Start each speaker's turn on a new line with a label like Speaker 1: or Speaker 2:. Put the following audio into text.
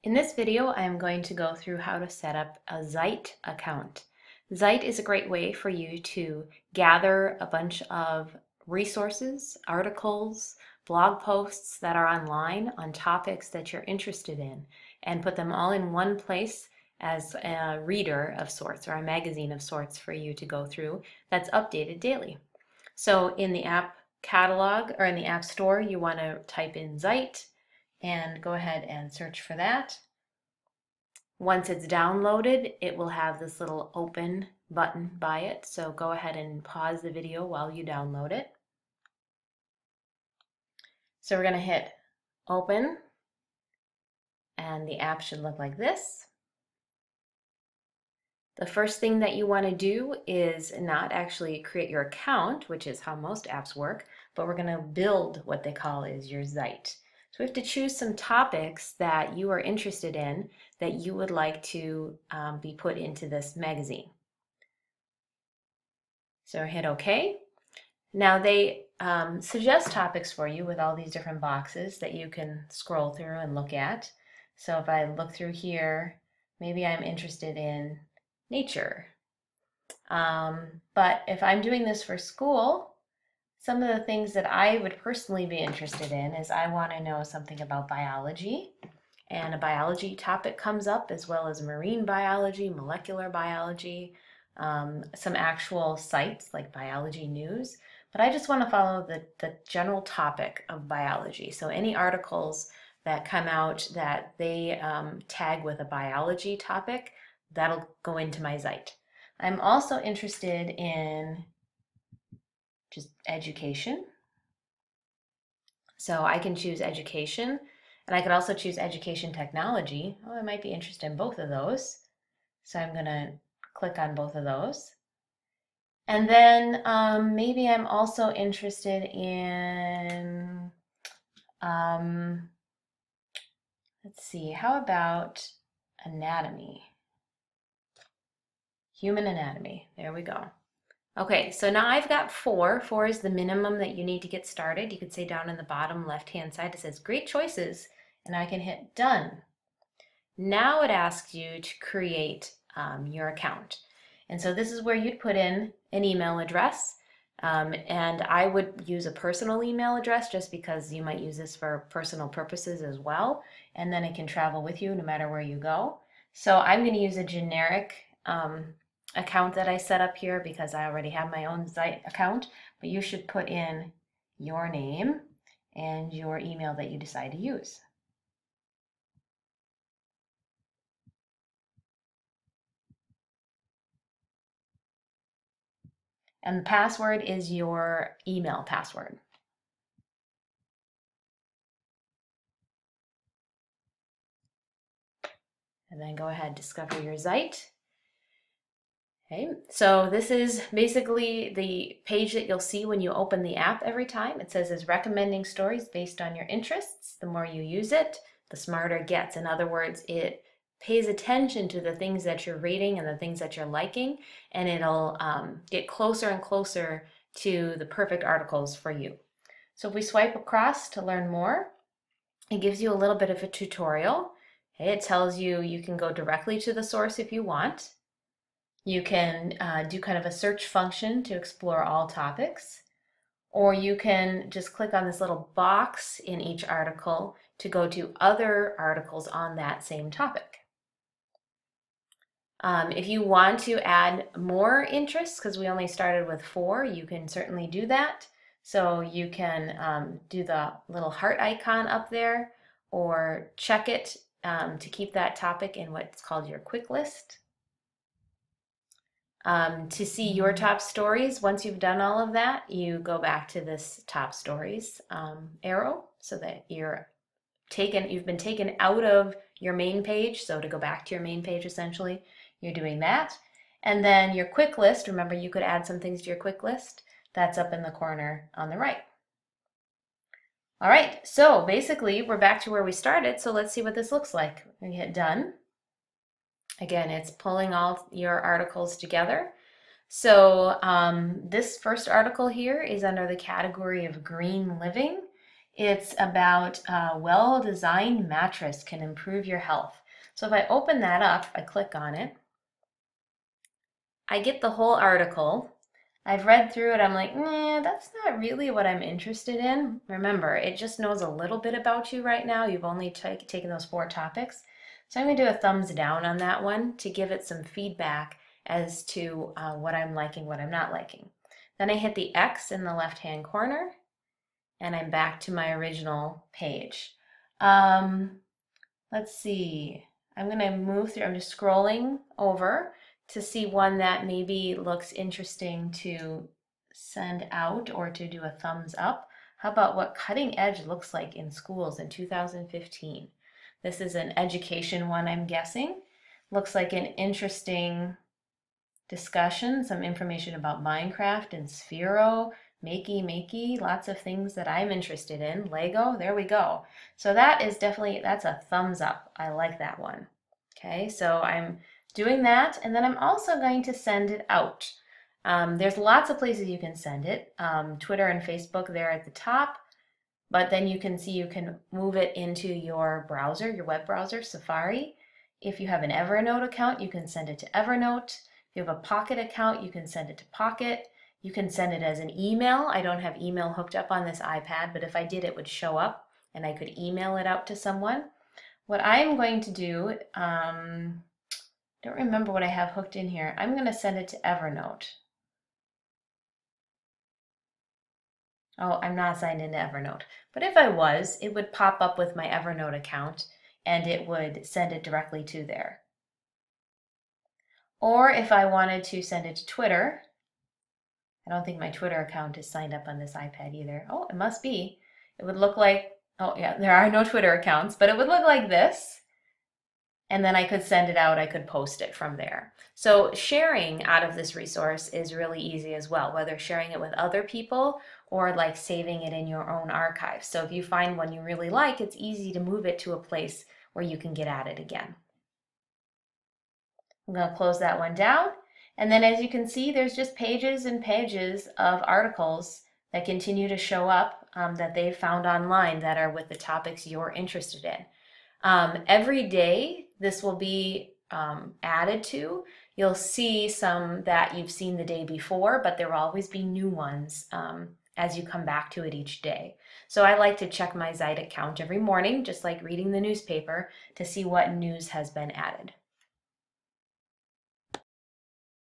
Speaker 1: In this video, I am going to go through how to set up a Zite account. Zite is a great way for you to gather a bunch of resources, articles, blog posts that are online on topics that you're interested in and put them all in one place as a reader of sorts or a magazine of sorts for you to go through that's updated daily. So in the app catalog or in the app store, you want to type in Zite and go ahead and search for that. Once it's downloaded, it will have this little open button by it. So go ahead and pause the video while you download it. So we're going to hit open and the app should look like this. The first thing that you want to do is not actually create your account, which is how most apps work, but we're going to build what they call is your Zite. So we have to choose some topics that you are interested in that you would like to be put into this magazine. So hit OK. Now they suggest topics for you with all these different boxes that you can scroll through and look at. So if I look through here, maybe I'm interested in nature. But if I'm doing this for school, some of the things that I would personally be interested in is I want to know something about biology, and a biology topic comes up as well as marine biology, molecular biology, some actual sites like biology news. But I just want to follow the general topic of biology. So any articles that come out that they tag with a biology topic, that'll go into my Zite. I'm also interested in just education. So I can choose education, and I could also choose education technology. Oh, I might be interested in both of those. So I'm going to click on both of those. And then maybe I'm also interested in, let's see, how about anatomy? Human anatomy. There we go. Okay, so now I've got 4. 4 is the minimum that you need to get started. You could say down in the bottom left-hand side, it says great choices, and I can hit done. Now it asks you to create your account. And so this is where you'd put in an email address. And I would use a personal email address just because you might use this for personal purposes as well. And then it can travel with you no matter where you go. So I'm going to use a generic account that I set up here because I already have my own Zite account. But you should put in your name and your email that you decide to use. And the password is your email password. And then go ahead, discover your Zite. Okay, so this is basically the page that you'll see when you open the app every time. It says it's recommending stories based on your interests. The more you use it, the smarter it gets. In other words, it pays attention to the things that you're reading and the things that you're liking, and it'll get closer and closer to the perfect articles for you. So if we swipe across to learn more, it gives you a little bit of a tutorial. Okay, it tells you you can go directly to the source if you want. You can do kind of a search function to explore all topics, or you can just click on this little box in each article to go to other articles on that same topic. If you want to add more interests, because we only started with 4, you can certainly do that. So you can do the little heart icon up there or check it to keep that topic in what's called your quick list. To see your top stories, once you've done all of that, you go back to this top stories arrow so that you've been taken out of your main page. So to go back to your main page, essentially, you're doing that. And then your quick list, remember you could add some things to your quick list. That's up in the corner on the right. All right, so basically we're back to where we started. So let's see what this looks like. We hit done. Again, it's pulling all your articles together. So this first article here is under the category of green living. It's about a well-designed mattress can improve your health. So if I open that up, I click on it, I get the whole article. I've read through it. I'm like, nah, that's not really what I'm interested in. Remember, it just knows a little bit about you right now. You've only taken those 4 topics. So I'm going to do a thumbs down on that one to give it some feedback as to what I'm liking, what I'm not liking. Then I hit the X in the left-hand corner, and I'm back to my original page. Let's see. I'm going to move through. I'm just scrolling over to see one that maybe looks interesting to send out or to do a thumbs up. How about what cutting edge looks like in schools in 2015? This is an education one, I'm guessing. Looks like an interesting discussion, some information about Minecraft and Sphero, Makey, lots of things that I'm interested in. Lego, there we go. So that is definitely, that's a thumbs up. I like that one. Okay, so I'm doing that, and then I'm also going to send it out. There's lots of places you can send it. Twitter and Facebook there at the top, but then you can see you can move it into your browser, your web browser, Safari. If you have an Evernote account, you can send it to Evernote. If you have a Pocket account, you can send it to Pocket. You can send it as an email. I don't have email hooked up on this iPad, but if I did, it would show up and I could email it out to someone. What I'm going to do, don't remember what I have hooked in here. I'm going to send it to Evernote. Oh, I'm not signed into Evernote. But if I was, it would pop up with my Evernote account and it would send it directly to there. Or if I wanted to send it to Twitter, I don't think my Twitter account is signed up on this iPad either. Oh, it must be. It would look like, oh yeah, there are no Twitter accounts, but it would look like this. And then I could send it out, I could post it from there. So sharing out of this resource is really easy as well, whether sharing it with other people or like saving it in your own archive. So if you find one you really like, it's easy to move it to a place where you can get at it again. I'm going to close that one down. And then as you can see, there's just pages and pages of articles that continue to show up that they've found online that are with the topics you're interested in. Every day this will be added to. You'll see some that you've seen the day before, but there will always be new ones as you come back to it each day. So I like to check my Zite account every morning, just like reading the newspaper, to see what news has been added.